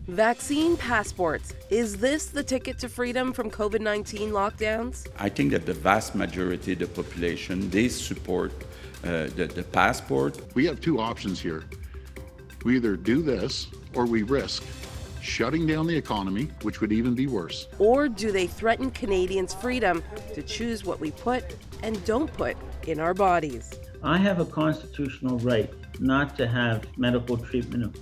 Vaccine passports. Is this the ticket to freedom from COVID-19 lockdowns? I think that the vast majority of the population, they support the passport. We have two options here. We either do this or we risk shutting down the economy, which would even be worse. Or do they threaten Canadians' freedom to choose what we put and don't put in our bodies? I have a constitutional right not to have medical treatment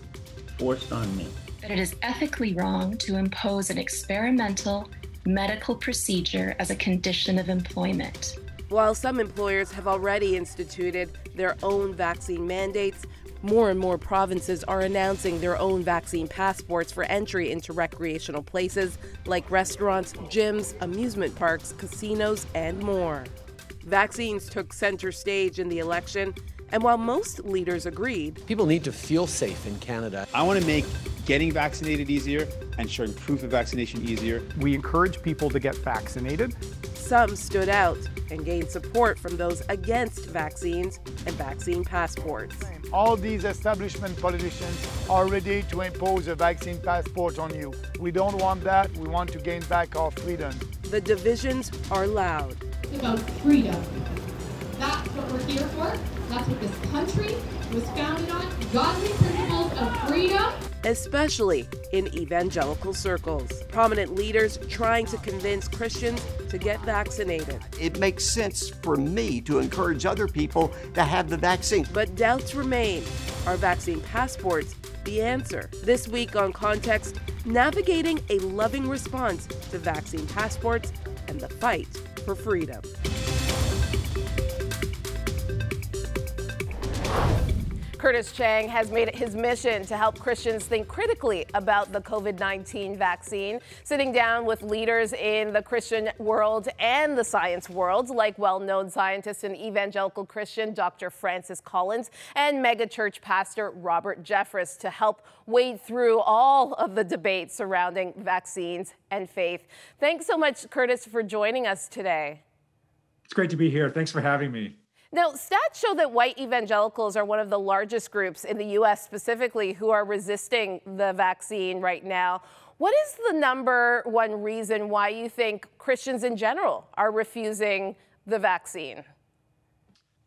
forced on me. That it is ethically wrong to impose an experimental medical procedure as a condition of employment. While some employers have already instituted their own vaccine mandates, more and more provinces are announcing their own vaccine passports for entry into recreational places like restaurants, gyms, amusement parks, casinos, and more. Vaccines took center stage in the election, and while most leaders agreed, people need to feel safe in Canada. I want to make getting vaccinated easier and showing proof of vaccination easier. We encourage people to get vaccinated. Some stood out and gained support from those against vaccines and vaccine passports. All these establishment politicians are ready to impose a vaccine passport on you. We don't want that. We want to gain back our freedom. The divisions are loud. It's about freedom. That's what we're here for. That's what this country was founded on. Godly principles of freedom. Especially in evangelical circles. Prominent leaders trying to convince Christians to get vaccinated. It makes sense for me to encourage other people to have the vaccine. But doubts remain. Are vaccine passports the answer? This week on Context, navigating a loving response to vaccine passports and the fight for freedom. Curtis Chang has made it his mission to help Christians think critically about the COVID-19 vaccine, sitting down with leaders in the Christian world and the science world, like well-known scientist and evangelical Christian Dr. Francis Collins and megachurch pastor Robert Jeffress to help wade through all of the debates surrounding vaccines and faith. Thanks so much, Curtis, for joining us today. It's great to be here. Thanks for having me. Now, stats show that white evangelicals are one of the largest groups in the U.S. specifically who are resisting the vaccine right now. What is the number one reason why you think Christians in general are refusing the vaccine?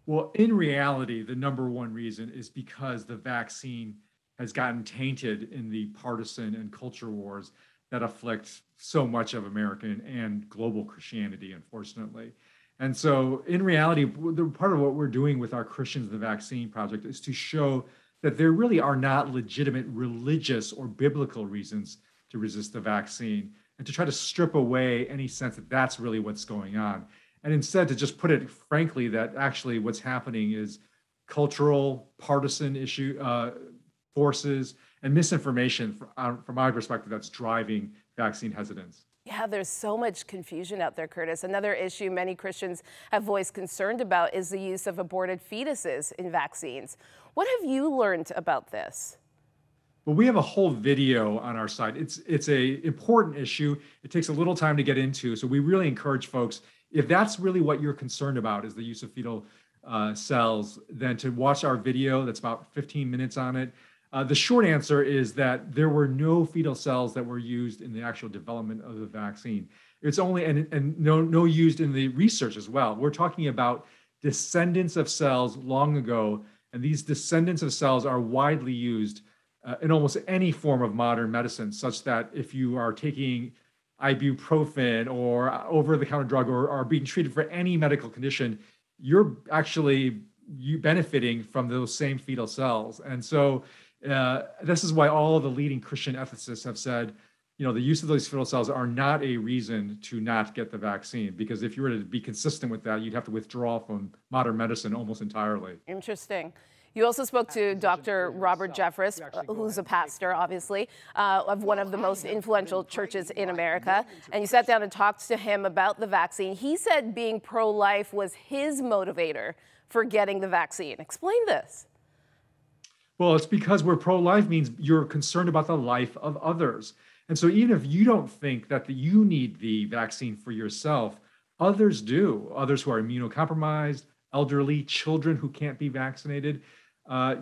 Well, in reality, the number one reason is because the vaccine has gotten tainted in the partisan and culture wars that afflict so much of American and global Christianity, unfortunately. And so in reality, part of what we're doing with our Christians the Vaccine Project is to show that there really are not legitimate religious or biblical reasons to resist the vaccine, and to try to strip away any sense that that's really what's going on. And instead to just put it frankly, that actually what's happening is cultural, partisan forces and misinformation from my perspective that's driving vaccine hesitance. Yeah, there's so much confusion out there, Curtis. Another issue many Christians have voiced concern about is the use of aborted fetuses in vaccines. What have you learned about this? Well, we have a whole video on our site. It's an important issue. It takes a little time to get into. So we really encourage folks, if that's really what you're concerned about is the use of fetal cells, then to watch our video. That's about 15 minutes on it. The short answer is that there were no fetal cells that were used in the actual development of the vaccine. It's only, and no used in the research as well. We're talking about descendants of cells long ago, and these descendants of cells are widely used in almost any form of modern medicine, such that if you are taking ibuprofen or over-the-counter drug or are being treated for any medical condition, you're actually benefiting from those same fetal cells. And so this is why all of the leading Christian ethicists have said, the use of those fetal cells are not a reason to not get the vaccine, because if you were to be consistent with that, you'd have to withdraw from modern medicine almost entirely. Interesting. You also spoke to Dr. Robert Jeffress, who's a pastor, obviously, of one of the most influential churches in America, and you sat down and talked to him about the vaccine. He said being pro-life was his motivator for getting the vaccine. Explain this. Well, it's because we're pro-life means you're concerned about the life of others. And so even if you don't think that you need the vaccine for yourself, others do. Others who are immunocompromised, elderly, children who can't be vaccinated.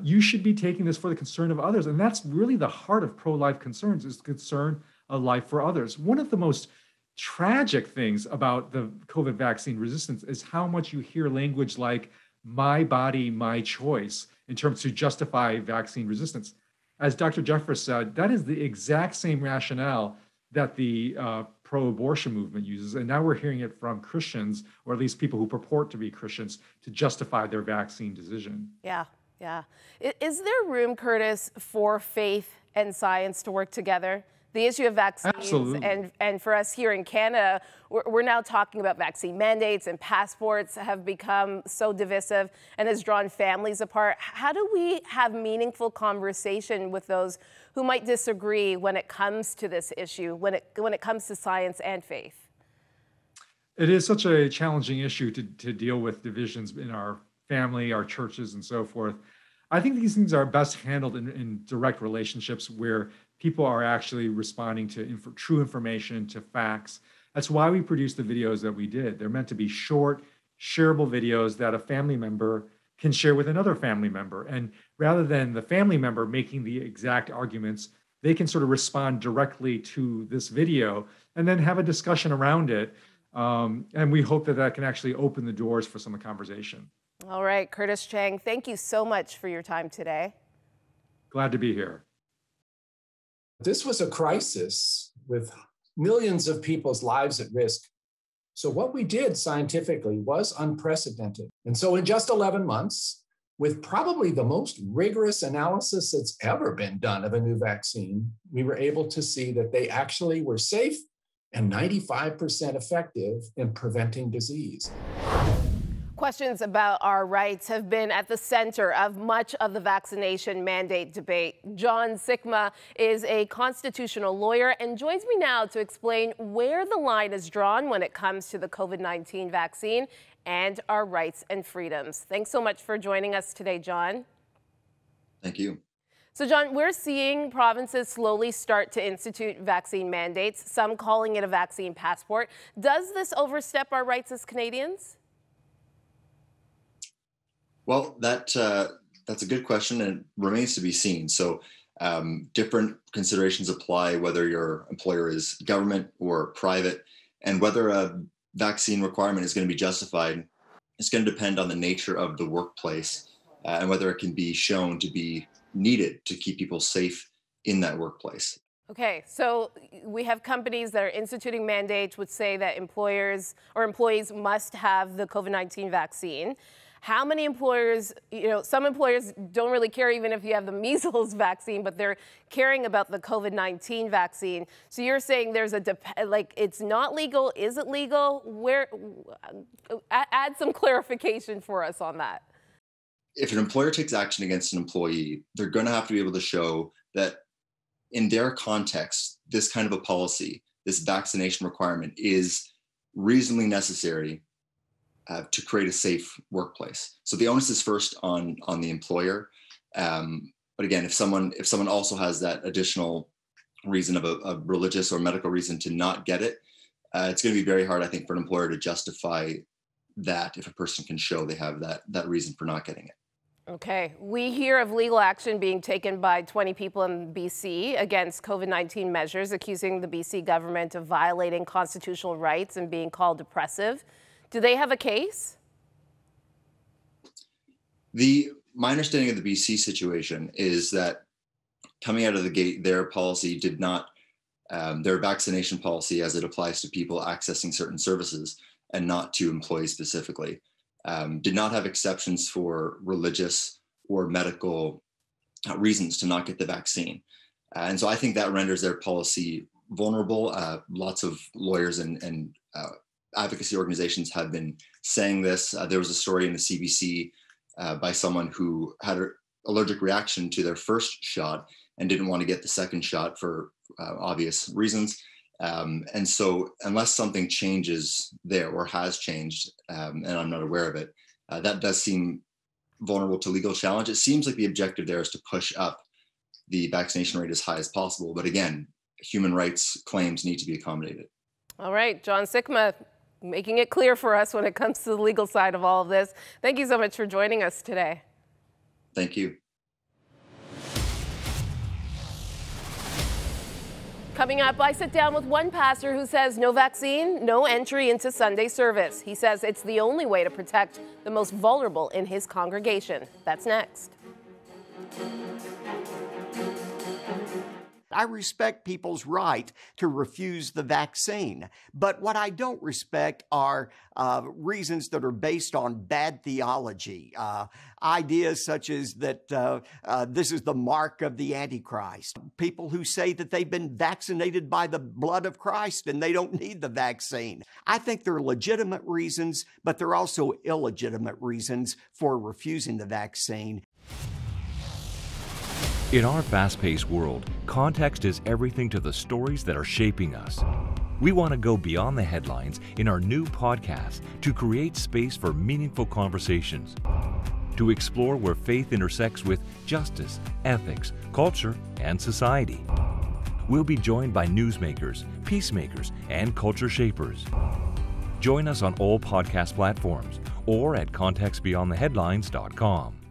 you should be taking this for the concern of others. And that's really the heart of pro-life concerns, is the concern of life for others. One of the most tragic things about the COVID vaccine resistance is how much you hear language like my body, my choice in terms to justify vaccine resistance. As Dr. Jeffress said, that is the exact same rationale that the pro-abortion movement uses. And now we're hearing it from Christians, or at least people who purport to be Christians, to justify their vaccine decision. Yeah, yeah. Is there room, Curtis, for faith and science to work together? The issue of vaccines, and for us here in Canada, we're now talking about vaccine mandates, and passports have become so divisive and has drawn families apart. How do we have meaningful conversation with those who might disagree when it comes to this issue, when it comes to science and faith? It is such a challenging issue to deal with divisions in our family, our churches, and so forth. I think these things are best handled in direct relationships where people are actually responding to true information, to facts. That's why we produced the videos that we did. They're meant to be short, shareable videos that a family member can share with another family member. And rather than the family member making the exact arguments, they can sort of respond directly to this video and then have a discussion around it. And we hope that that can actually open the doors for some conversation. All right, Curtis Chang, thank you so much for your time today. Glad to be here. This was a crisis with millions of people's lives at risk. So what we did scientifically was unprecedented. And so in just 11 months, with probably the most rigorous analysis that's ever been done of a new vaccine, we were able to see that they actually were safe and 95% effective in preventing disease. Questions about our rights have been at the center of much of the vaccination mandate debate. John Sikma is a constitutional lawyer and joins me now to explain where the line is drawn when it comes to the COVID-19 vaccine and our rights and freedoms. Thanks so much for joining us today, John. Thank you. So, John, we're seeing provinces slowly start to institute vaccine mandates, some calling it a vaccine passport. Does this overstep our rights as Canadians? Well, that's a good question, and it remains to be seen. So different considerations apply whether your employer is government or private, and whether a vaccine requirement is going to be justified. It's going to depend on the nature of the workplace and whether it can be shown to be needed to keep people safe in that workplace. Okay, so we have companies that are instituting mandates which say that employers or employees must have the COVID-19 vaccine. How many employers, some employers don't really care even if you have the measles vaccine, but they're caring about the COVID-19 vaccine. So you're saying there's it's not legal. Is it legal? Add some clarification for us on that. If an employer takes action against an employee, they're going to have to be able to show that in their context, this kind of a policy, this vaccination requirement is reasonably necessary to create a safe workplace. So the onus is first on the employer. But again, if someone also has that additional reason of a religious or medical reason to not get it, it's going to be very hard, I think, for an employer to justify that if a person can show they have that reason for not getting it. Okay, we hear of legal action being taken by 20 people in BC against COVID-19 measures, accusing the BC government of violating constitutional rights and being called oppressive. Do they have a case? My understanding of the BC situation is that coming out of the gate, their policy did not, their vaccination policy as it applies to people accessing certain services and not to employees specifically, did not have exceptions for religious or medical reasons to not get the vaccine. And so I think that renders their policy vulnerable. Lots of lawyers and advocacy organizations have been saying this. There was a story in the CBC by someone who had an allergic reaction to their first shot and didn't want to get the second shot for obvious reasons. And so unless something changes there or has changed, and I'm not aware of it, that does seem vulnerable to legal challenge. It seems like the objective there is to push up the vaccination rate as high as possible. But again, human rights claims need to be accommodated. All right, John Sikma, making it clear for us when it comes to the legal side of all of this. Thank you so much for joining us today. Thank you. Coming up, I sit down with one pastor who says no vaccine, no entry into Sunday service. He says it's the only way to protect the most vulnerable in his congregation. That's next. I respect people's right to refuse the vaccine, but what I don't respect are reasons that are based on bad theology, ideas such as that this is the mark of the Antichrist, people who say that they've been vaccinated by the blood of Christ and they don't need the vaccine. I think there are legitimate reasons, but there are also illegitimate reasons for refusing the vaccine. In our fast-paced world, context is everything to the stories that are shaping us. We want to go beyond the headlines in our new podcast to create space for meaningful conversations, to explore where faith intersects with justice, ethics, culture, and society. We'll be joined by newsmakers, peacemakers, and culture shapers. Join us on all podcast platforms or at contextbeyondtheheadlines.com.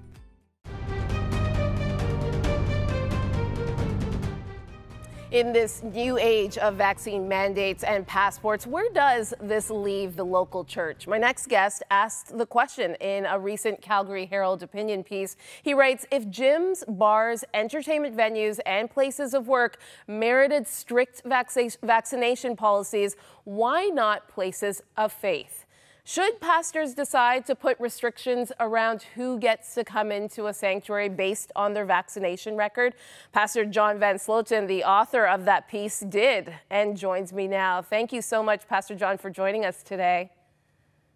In this new age of vaccine mandates and passports, where does this leave the local church? My next guest asked the question in a recent Calgary Herald opinion piece. He writes, if gyms, bars, entertainment venues, and places of work merited strict vaccination policies, why not places of faith? Should pastors decide to put restrictions around who gets to come into a sanctuary based on their vaccination record? Pastor John Van Sloten, the author of that piece, did and joins me now. Thank you so much, Pastor John, for joining us today.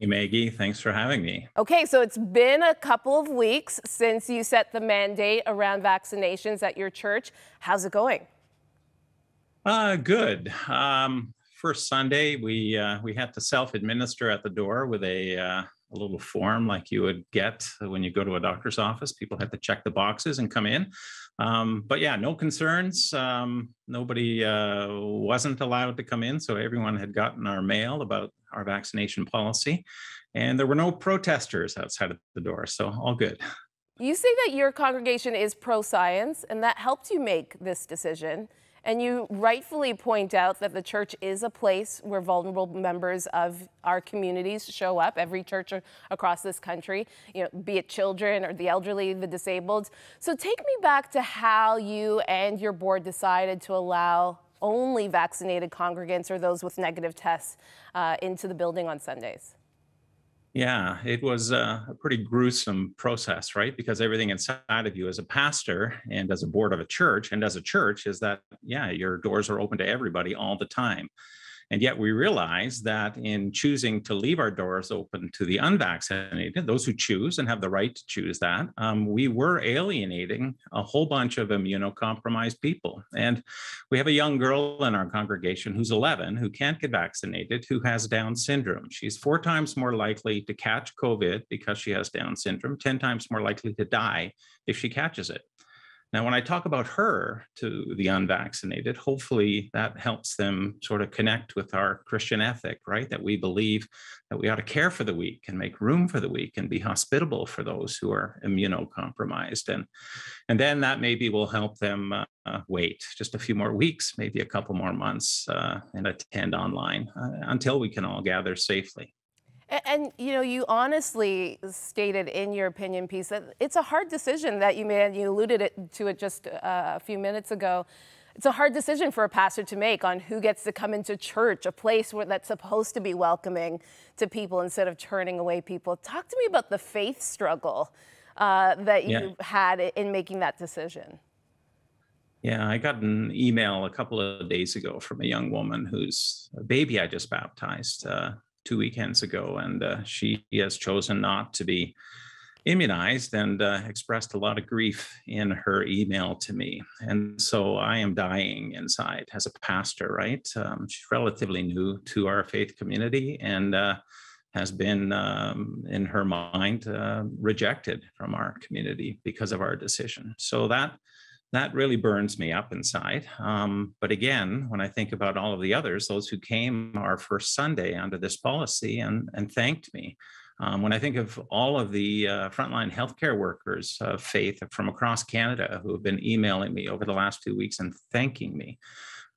Hey, Maggie, thanks for having me. Okay, so it's been a couple of weeks since you set the mandate around vaccinations at your church. How's it going? Good. First Sunday, we had to self-administer at the door with a little form like you would get when you go to a doctor's office. People had to check the boxes and come in. But yeah, no concerns. Nobody wasn't allowed to come in, so everyone had gotten our mail about our vaccination policy. And there were no protesters outside of the door, so all good. You say that your congregation is pro-science, and that helped you make this decision. And you rightfully point out that the church is a place where vulnerable members of our communities show up, every church across this country, be it children or the elderly, the disabled. So take me back to how you and your board decided to allow only vaccinated congregants or those with negative tests into the building on Sundays. Yeah, it was a pretty gruesome process, right? Because everything inside of you as a pastor and as a board of a church and as a church is that, yeah, your doors are open to everybody all the time. And yet we realize that in choosing to leave our doors open to the unvaccinated, those who choose and have the right to choose that, we were alienating a whole bunch of immunocompromised people. And we have a young girl in our congregation who's 11 who can't get vaccinated, who has Down syndrome. She's 4 times more likely to catch COVID because she has Down syndrome, 10 times more likely to die if she catches it. Now, when I talk about her to the unvaccinated, hopefully that helps them sort of connect with our Christian ethic, right? That we believe that we ought to care for the weak and make room for the weak and be hospitable for those who are immunocompromised. And then that maybe will help them wait just a few more weeks, maybe a couple more months and attend online until we can all gather safely. And, you honestly stated in your opinion piece that it's a hard decision that you made, and you alluded to it just a few minutes ago. It's a hard decision for a pastor to make on who gets to come into church, a place that's supposed to be welcoming to people instead of turning away people. Talk to me about the faith struggle that you had in making that decision. Yeah, I got an email a couple of days ago from a young woman whose baby I just baptized 2 weekends ago, and she has chosen not to be immunized and expressed a lot of grief in her email to me. And so I am dying inside as a pastor, right? She's relatively new to our faith community and has been, in her mind, rejected from our community because of our decision. So that really burns me up inside. But again, when I think about all of the others, those who came our first Sunday under this policy and thanked me When I think of all of the frontline healthcare workers of faith from across Canada who have been emailing me over the last 2 weeks and thanking me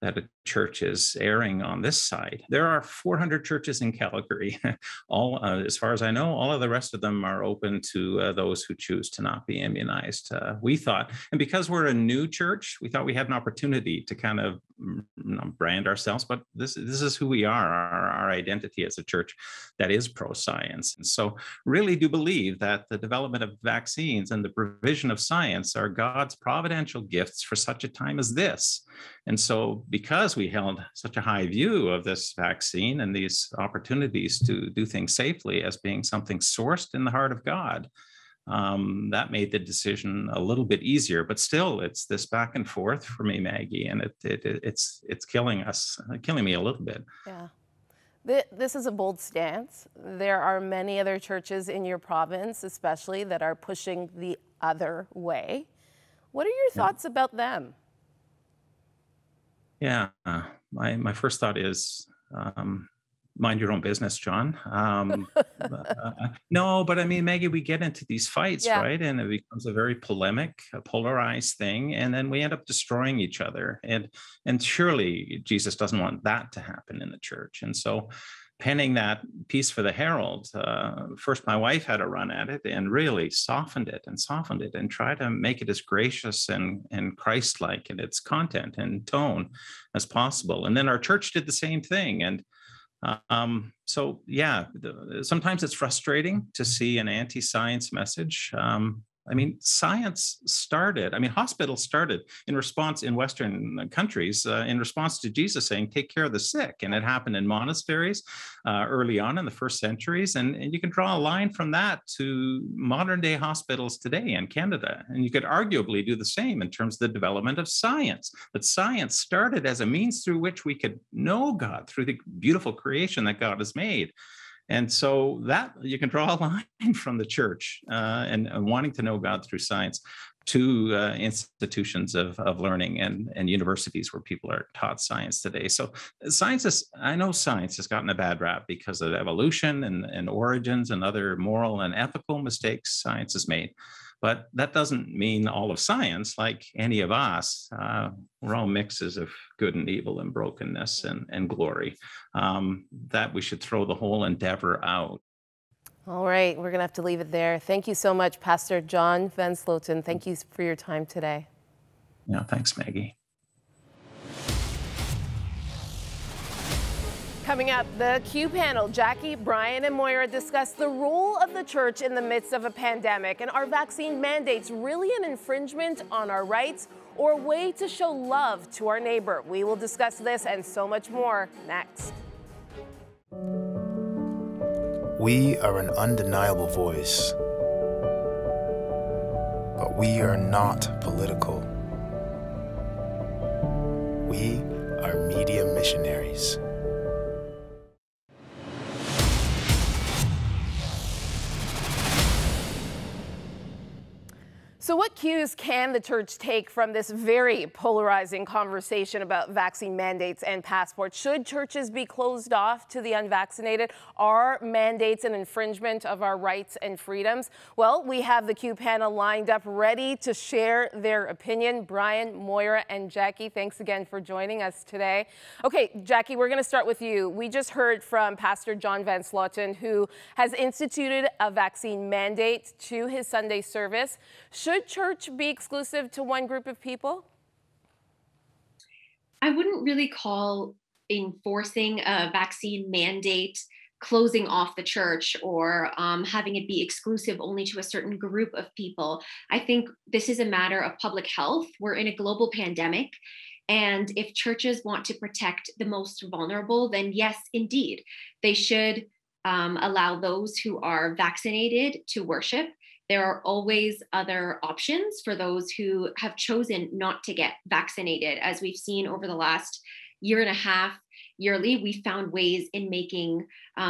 that a church is erring on this side. There are 400 churches in Calgary. All, as far as I know, all of the rest of them are open to those who choose to not be immunized. We thought, and because we're a new church, we thought we had an opportunity to kind of brand ourselves, but this is who we are, our identity as a church that is pro-science. And so really do believe that the development of vaccines and the provision of science are God's providential gifts for such a time as this. And so because we held such a high view of this vaccine and these opportunities to do things safely as being something sourced in the heart of God, that made the decision a little bit easier. But still, it's this back and forth for me, Maggie, and it's killing me a little bit. Yeah. This is a bold stance. There are many other churches in your province, especially, that are pushing the other way. What are your thoughts about them? Yeah, my first thought is mind your own business, John. No, but I mean, Maggie, we get into these fights, right? And it becomes a very polemic, polarized thing, and then we end up destroying each other. And surely Jesus doesn't want that to happen in the church. And so penning that piece for the Herald, first my wife had a run at it and really softened it and tried to make it as gracious and Christ-like in its content and tone as possible. And then our church did the same thing. And so, yeah, sometimes it's frustrating to see an anti-science message. I mean, science started, hospitals started in response in Western countries, in response to Jesus saying, take care of the sick. And it happened in monasteries early on in the first centuries. And you can draw a line from that to modern day hospitals today in Canada. And you could arguably do the same in terms of the development of science. But science started as a means through which we could know God through the beautiful creation that God has made. And so that you can draw a line from the church and wanting to know God through science to institutions of learning and universities where people are taught science today. So I know science has gotten a bad rap because of evolution and origins and other moral and ethical mistakes science has made. But that doesn't mean all of science, like any of us. We're all mixes of good and evil and brokenness and glory, that we should throw the whole endeavor out. All right, we're going to have to leave it there. Thank you so much, Pastor John Van Sloten. Thank you for your time today. Yeah, thanks, Maggie. Coming up, the Q panel, Jackie, Brian, and Moira discuss the role of the church in the midst of a pandemic. And are vaccine mandates really an infringement on our rights or a way to show love to our neighbor? We will discuss this and so much more next. We are an undeniable voice, but we are not political. We are media missionaries. So what cues can the church take from this very polarizing conversation about vaccine mandates and passports? Should churches be closed off to the unvaccinated? Are mandates an infringement of our rights and freedoms? Well, we have the Q panel lined up ready to share their opinion. Brian, Moira, and Jackie, thanks again for joining us today. Okay, Jackie, we're going to start with you. We just heard from Pastor John Van Sloten, who has instituted a vaccine mandate to his Sunday service. Should church be exclusive to one group of people? I wouldn't really call enforcing a vaccine mandate closing off the church or having it be exclusive only to a certain group of people. I think this is a matter of public health. We're in a global pandemic. And if churches want to protect the most vulnerable, then yes, indeed, they should allow those who are vaccinated to worship. There are always other options for those who have chosen not to get vaccinated. As we've seen over the last year and a half, yearly, we found ways in making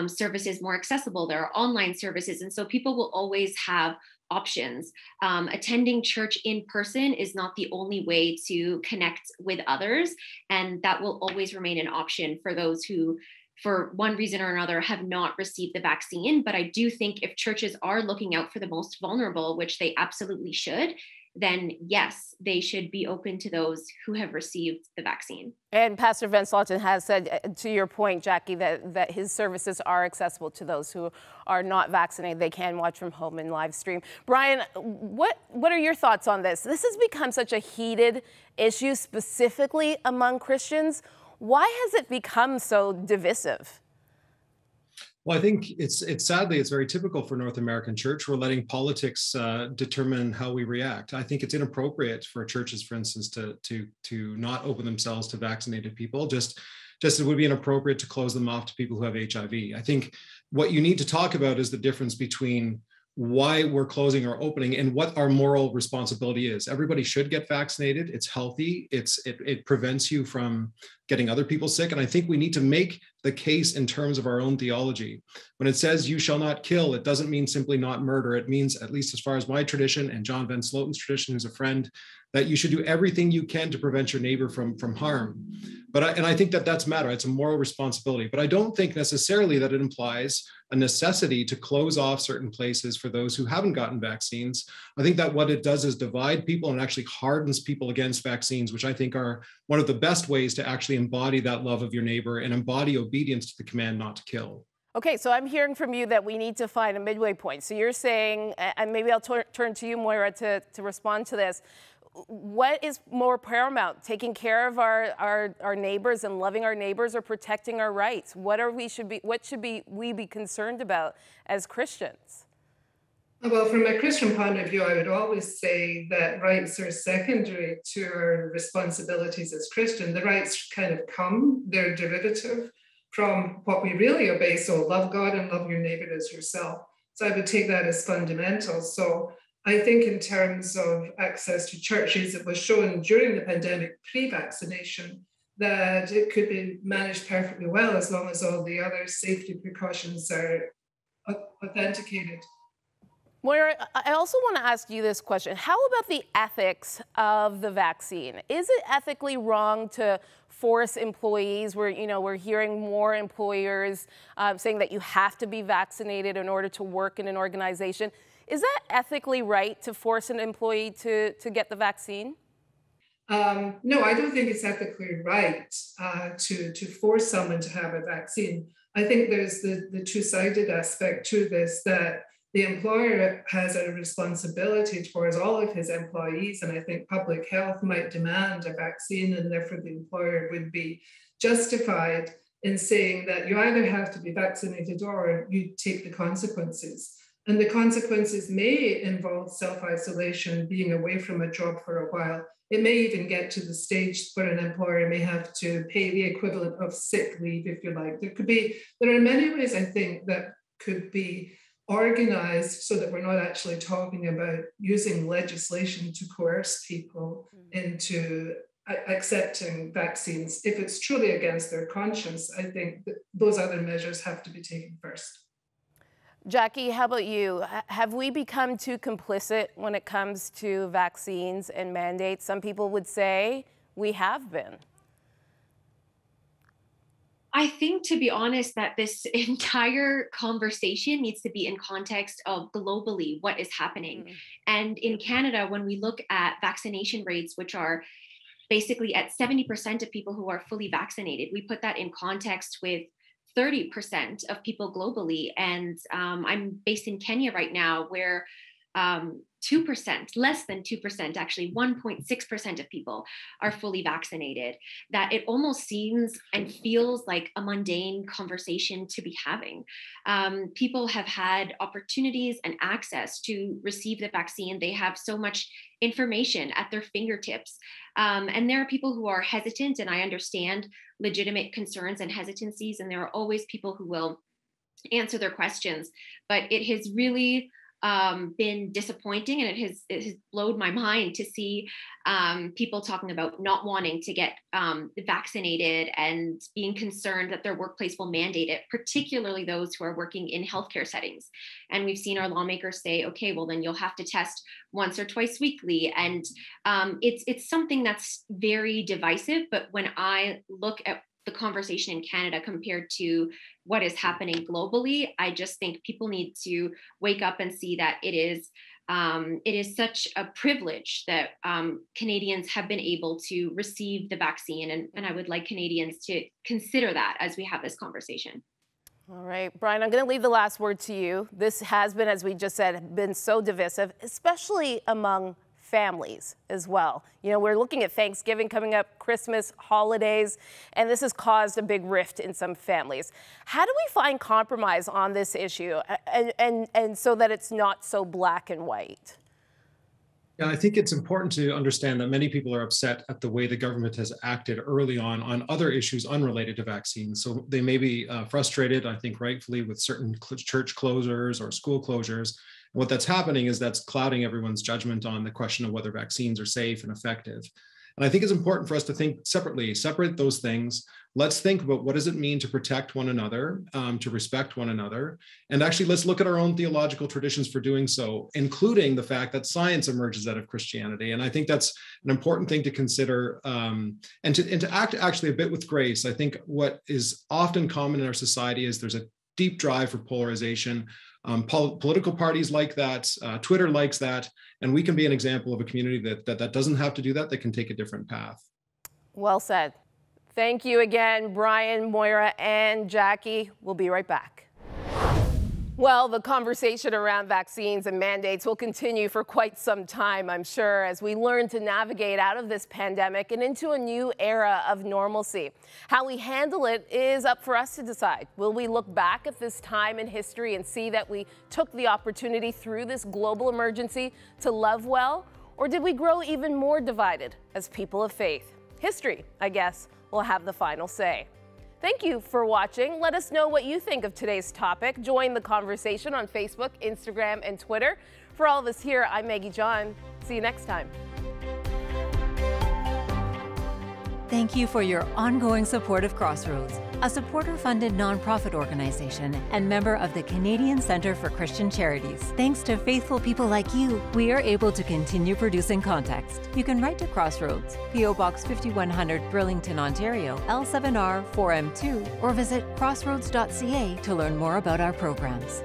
services more accessible. There are online services, and so people will always have options. Attending church in person is not the only way to connect with others, and that will always remain an option for those who for one reason or another, have not received the vaccine. But I do think if churches are looking out for the most vulnerable, which they absolutely should, then yes, they should be open to those who have received the vaccine. And Pastor Vince Lawton has said, to your point, Jackie, that his services are accessible to those who are not vaccinated. They can watch from home and live stream. Brian, what are your thoughts on this? This has become such a heated issue, specifically among Christians. Why has it become so divisive? Well, I think it's sadly, it's very typical for North American church. We're letting politics determine how we react. I think it's inappropriate for churches, for instance, to not open themselves to vaccinated people, just as it would be inappropriate to close them off to people who have HIV. I think what you need to talk about is the difference between why we're closing or opening and what our moral responsibility is. Everybody should get vaccinated. It's healthy. It prevents you from getting other people sick. And I think we need to make the case in terms of our own theology. When it says you shall not kill, it doesn't mean simply not murder. It means, at least as far as my tradition and John Van Sloten's tradition, who's a friend, that you should do everything you can to prevent your neighbor from harm. And I think that that's matter. It's a moral responsibility. But I don't think necessarily that it implies a necessity to close off certain places for those who haven't gotten vaccines. I think that what it does is divide people and actually hardens people against vaccines, which I think are one of the best ways to actually embody that love of your neighbor and embody obedience to the command not to kill. Okay, so I'm hearing from you that we need to find a midway point. So you're saying, and maybe I'll turn to you, Moira, to respond to this. What is more paramount, taking care of our neighbors and loving our neighbors, or protecting our rights? What should we be concerned about as Christians? Well, from a Christian point of view, I would always say that rights are secondary to our responsibilities as Christian. The rights kind of they're derivative from what we really obey. So love God and love your neighbor as yourself. So I would take that as fundamental. So I think in terms of access to churches, it was shown during the pandemic pre-vaccination that it could be managed perfectly well as long as all the other safety precautions are authenticated. Moira, I also want to ask you this question. How about the ethics of the vaccine? Is it ethically wrong to force employees? We're hearing more employers saying that you have to be vaccinated in order to work in an organization. Is that ethically right to force an employee to get the vaccine? No, I don't think it's ethically right to force someone to have a vaccine. I think there's the two-sided aspect to this, that the employer has a responsibility towards all of his employees, and I think public health might demand a vaccine, and therefore the employer would be justified in saying that you either have to be vaccinated or you take the consequences. And the consequences may involve self-isolation, being away from a job for a while. It may even get to the stage where an employer may have to pay the equivalent of sick leave, if you like. There are many ways, I think, that could be organized so that we're not actually talking about using legislation to coerce people into accepting vaccines. If it's truly against their conscience, I think that those other measures have to be taken first. Jackie, how about you? Have we become too complicit when it comes to vaccines and mandates? Some people would say we have been. I think, to be honest, that this entire conversation needs to be in context of globally what is happening. And in Canada, when we look at vaccination rates, which are basically at 70% of people who are fully vaccinated, we put that in context with 30% of people globally. And I'm based in Kenya right now, where 2%, less than 2%, actually 1.6% of people are fully vaccinated, that it almost seems and feels like a mundane conversation to be having. People have had opportunities and access to receive the vaccine. They have so much information at their fingertips. And there are people who are hesitant, and I understand legitimate concerns and hesitancies, and there are always people who will answer their questions. But it has really been disappointing, and it has blown my mind to see people talking about not wanting to get vaccinated and being concerned that their workplace will mandate it, particularly those who are working in healthcare settings. And we've seen our lawmakers say, okay, well, then you'll have to test once or twice weekly. And it's something that's very divisive. But when I look at the conversation in Canada compared to what is happening globally. I just think people need to wake up and see that it is such a privilege that Canadians have been able to receive the vaccine. And I would like Canadians to consider that as we have this conversation. All right, Brian, I'm going to leave the last word to you. This has been, as we just said, been so divisive, especially among families as well. You know, we're looking at Thanksgiving coming up, Christmas, holidays, and this has caused a big rift in some families. How do we find compromise on this issue and so that it's not so black and white? Yeah, I think it's important to understand that many people are upset at the way the government has acted early on other issues unrelated to vaccines. So they may be frustrated, I think rightfully, with certain church closures or school closures. What that's happening is that's clouding everyone's judgment on the question of whether vaccines are safe and effective. And I think it's important for us to think separately, separate those things. Let's think about what does it mean to protect one another, to respect one another. And actually, let's look at our own theological traditions for doing so, including the fact that science emerges out of Christianity. And I think that's an important thing to consider and to act actually a bit with grace. I think what is often common in our society is there's a deep drive for polarization. Political parties like that, Twitter likes that, and we can be an example of a community that doesn't have to do that, that can take a different path. Well said. Thank you again, Brian, Moira, and Jackie. We'll be right back. Well, the conversation around vaccines and mandates will continue for quite some time, I'm sure, as we learn to navigate out of this pandemic and into a new era of normalcy. How we handle it is up for us to decide. Will we look back at this time in history and see that we took the opportunity through this global emergency to love well? Or did we grow even more divided as people of faith? History, I guess, will have the final say. Thank you for watching. Let us know what you think of today's topic. Join the conversation on Facebook, Instagram, and Twitter. For all of us here, I'm Maggie John. See you next time. Thank you for your ongoing support of Crossroads, a supporter-funded nonprofit organization and member of the Canadian Centre for Christian Charities. Thanks to faithful people like you, we are able to continue producing context. You can write to Crossroads, P.O. Box 5100, Burlington, Ontario, L7R 4M2, or visit crossroads.ca to learn more about our programs.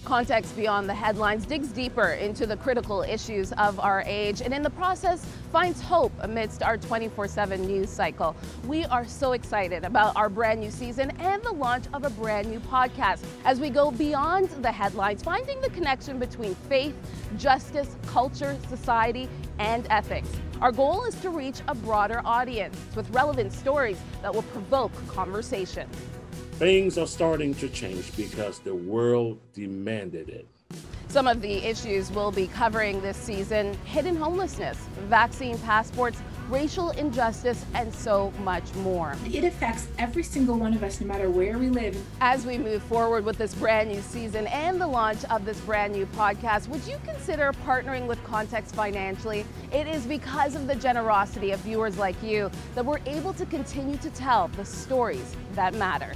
Context Beyond the Headlines digs deeper into the critical issues of our age and in the process finds hope amidst our 24/7 news cycle. We are so excited about our brand new season and the launch of a brand new podcast as we go beyond the headlines, finding the connection between faith, justice, culture, society, and ethics. Our goal is to reach a broader audience with relevant stories that will provoke conversation. Things are starting to change because the world demanded it. Some of the issues we'll be covering this season: hidden homelessness, vaccine passports, racial injustice, and so much more. It affects every single one of us, no matter where we live. As we move forward with this brand new season and the launch of this brand new podcast, would you consider partnering with Context financially? It is because of the generosity of viewers like you that we're able to continue to tell the stories that matter.